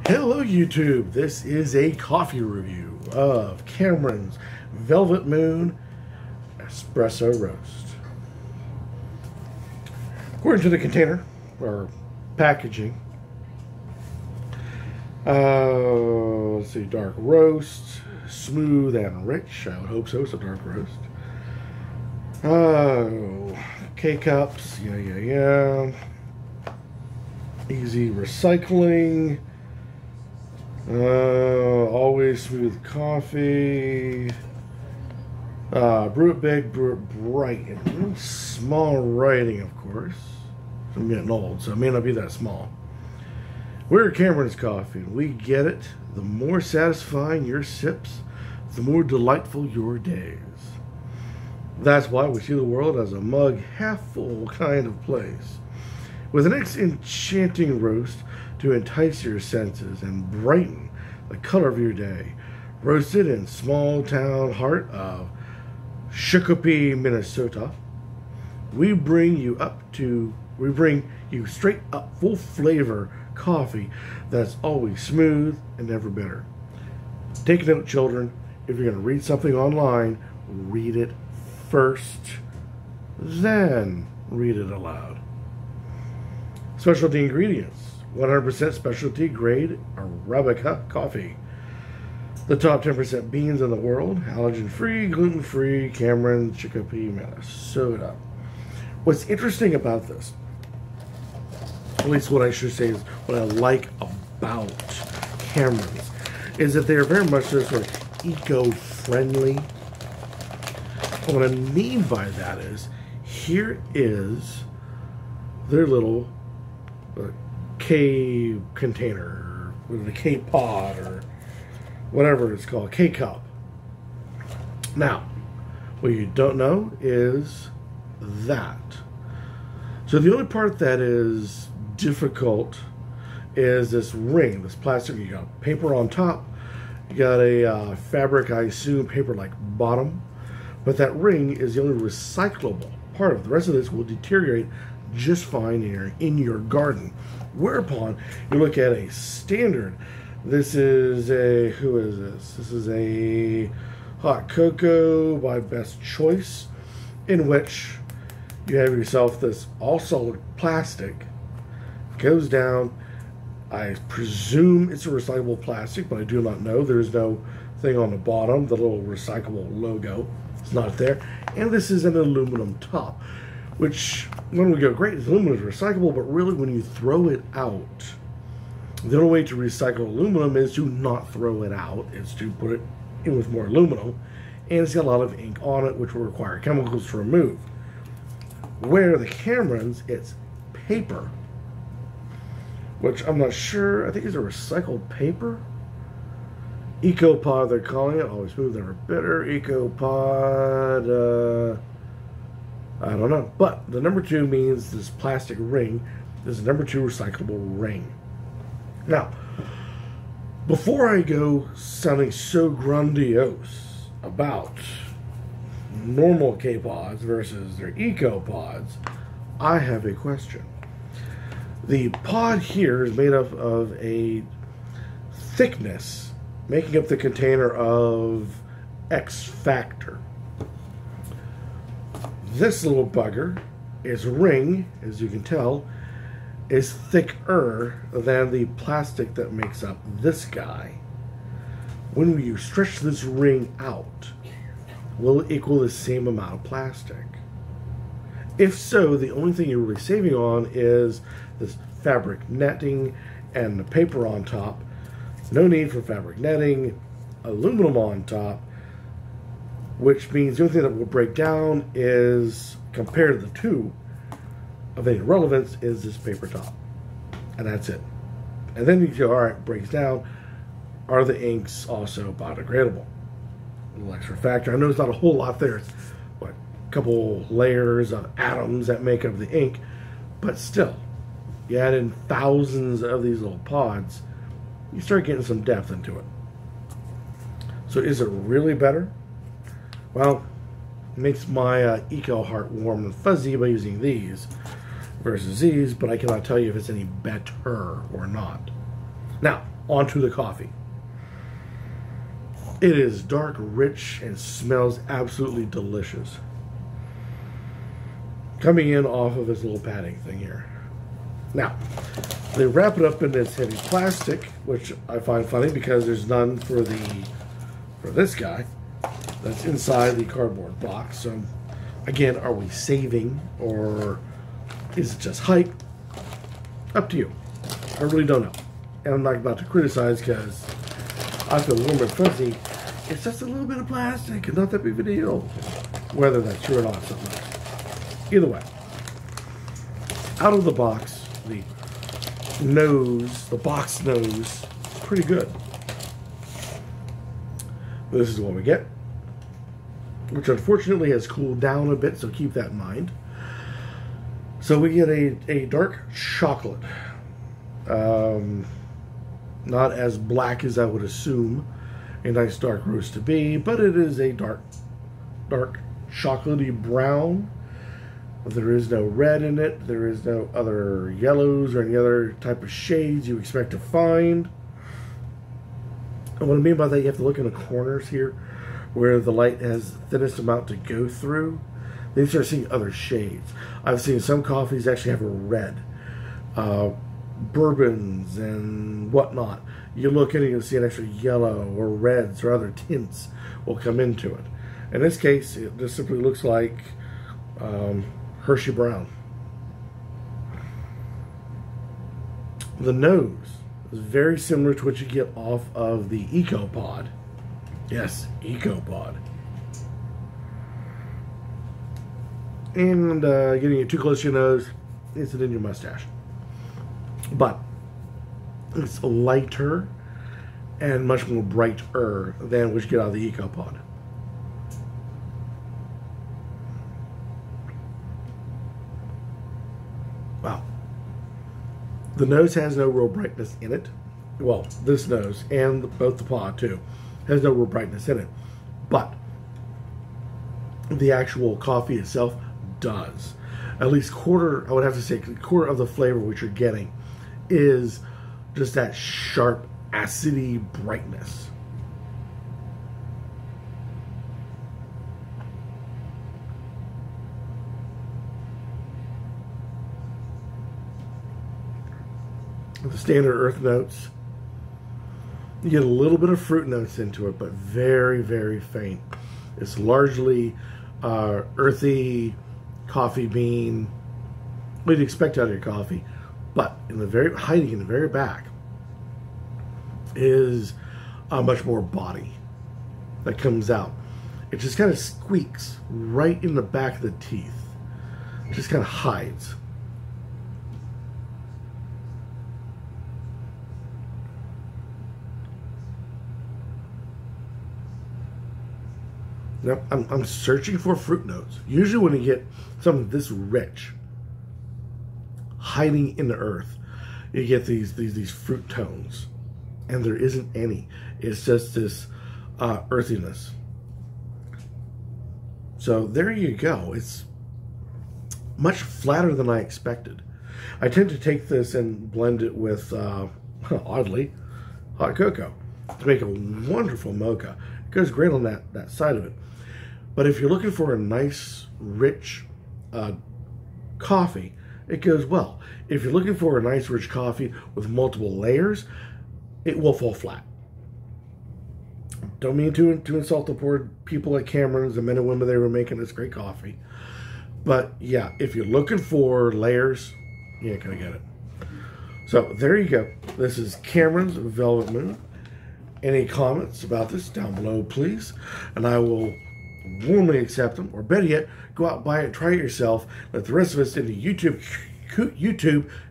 Hello YouTube, this is a coffee review of Cameron's Velvet Moon Espresso Roast. According to the container, or packaging, let's see, dark roast, smooth and rich. I would hope so, it's a dark roast. K-cups, yeah. Easy recycling. Always smooth coffee. Brew it big, brew it bright. And small writing, of course. I'm getting old, so it may not be that small. We're Cameron's Coffee, and we get it. The more satisfying your sips, the more delightful your days. That's why we see the world as a mug half full kind of place. With an enchanting roast to entice your senses and brighten the color of your day. Roasted in small town heart of Shakopee, Minnesota. We bring you straight up full flavor coffee that's always smooth and never bitter. Take note, children, if you're going to read something online, read it first, then read it aloud. Specialty ingredients: 100% specialty grade Arabica coffee. The top 10% beans in the world, allergen-free, gluten-free, Cameron, Shakopee, Minnesota. What's interesting about this, at least what I should say is what I like about Cameron's, is that they are very much sort of eco-friendly. What I mean by that is, here is their little K container, or the K pod, or whatever it's called, K cup. Now, what you don't know is that. So the only part that is difficult is this ring, this plastic. You got paper on top, you got a fabric, I assume, paper-like bottom, but that ring is the only recyclable part of it. The rest of this will deteriorate just fine in your garden. Whereupon you look at a standard. This is a, who is this? This is a hot cocoa by Best Choice, in which you have yourself this all solid plastic. Goes down. I presume it's a recyclable plastic, but I do not know. There's no thing on the bottom, the little recyclable logo. It's not there. And this is an aluminum top, which, when we go, great, aluminum is recyclable, but really when you throw it out, the only way to recycle aluminum is to not throw it out, is to put it in with more aluminum, and it's got a lot of ink on it, which will require chemicals to remove. Where the Cameron's, it's paper, which I'm not sure, I think it's a recycled paper. EcoPod, they're calling it, always smooth, never bitter. EcoPod, I don't know, but the number 2 means this plastic ring is the number 2 recyclable ring. Now, before I go sounding so grandiose about normal K-pods versus their eco-pods, I have a question. The pod here is made up of a thickness making up the container of X factor. This little bugger, its ring, as you can tell, is thicker than the plastic that makes up this guy. When you stretch this ring out, will it equal the same amount of plastic? If so, the only thing you're really saving on is this fabric netting and the paper on top. No need for fabric netting, aluminum on top, which means the only thing that will break down is, compared to the two, of any relevance, is this paper top. And that's it. And then you go, alright, breaks down. Are the inks also biodegradable? A little extra factor. I know it's not a whole lot there. It's, what, a couple layers of atoms that make up the ink. But still, you add in thousands of these little pods, you start getting some depth into it. So is it really better? Well, it makes my eco heart warm and fuzzy by using these versus these, but I cannot tell you if it's any better or not. Now, onto the coffee. It is dark, rich, and smells absolutely delicious. Coming in off of this little padding thing here. Now, they wrap it up in this heavy plastic, which I find funny because there's none for this guy that's inside the cardboard box. So, again, are we saving or is it just hype? Up to you. I really don't know. And I'm not about to criticize because I feel warm and fuzzy. It's just a little bit of plastic and not that big of a deal. Whether that's true or not, something else. Either way, out of the box, the box nose, pretty good. This is what we get, which unfortunately has cooled down a bit, so keep that in mind. So we get a dark chocolate. Not as black as I would assume a nice dark roast to be, but it is a dark chocolatey brown. There is no red in it. There is no other yellows or any other type of shades you expect to find. And what I mean by that, you have to look in the corners here where the light has the thinnest amount to go through. Then you start seeing other shades. I've seen some coffees actually have a red. Bourbons and whatnot. You look in and you'll see an extra yellow or reds or other tints will come into it. In this case, it just simply looks like Hershey Brown. The nose is very similar to what you get off of the EcoPod. Yes, EcoPod. And getting it too close to your nose, it's in your mustache. But it's lighter and much more brighter than what you get out of the EcoPod. Wow. The nose has no real brightness in it. Well, this nose and both the pod too has no real brightness in it. But the actual coffee itself does. At least quarter, I would have to say, quarter of the flavor which you're getting is just that sharp, acidy brightness. The standard earth notes. You get a little bit of fruit notes into it, but very, very faint. It's largely earthy, coffee bean, what you'd expect out of your coffee. But hiding in the very back is much more body that comes out. It just kind of squeaks right in the back of the teeth. It just kind of hides. Now, I'm searching for fruit notes. Usually when you get something this rich, hiding in the earth, you get these fruit tones, and there isn't any. It's just this earthiness. So there you go. It's much flatter than I expected. I tend to take this and blend it with, oddly, hot cocoa to make a wonderful mocha. It goes great on that side of it. But if you're looking for a nice, rich coffee, it goes well. If you're looking for a nice, rich coffee with multiple layers, it will fall flat. Don't mean to insult the poor people at Cameron's, the men and women they were making this great coffee. But yeah, if you're looking for layers, you ain't gonna get it. So there you go. This is Cameron's Velvet Moon. Any comments about this down below, please, and I will warmly accept them, or better yet, go out, buy it, try it yourself. Let the rest of us in the YouTube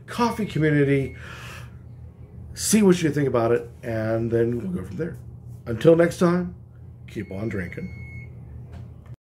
coffee community see what you think about it, and then we'll go from there. Until next time, keep on drinking.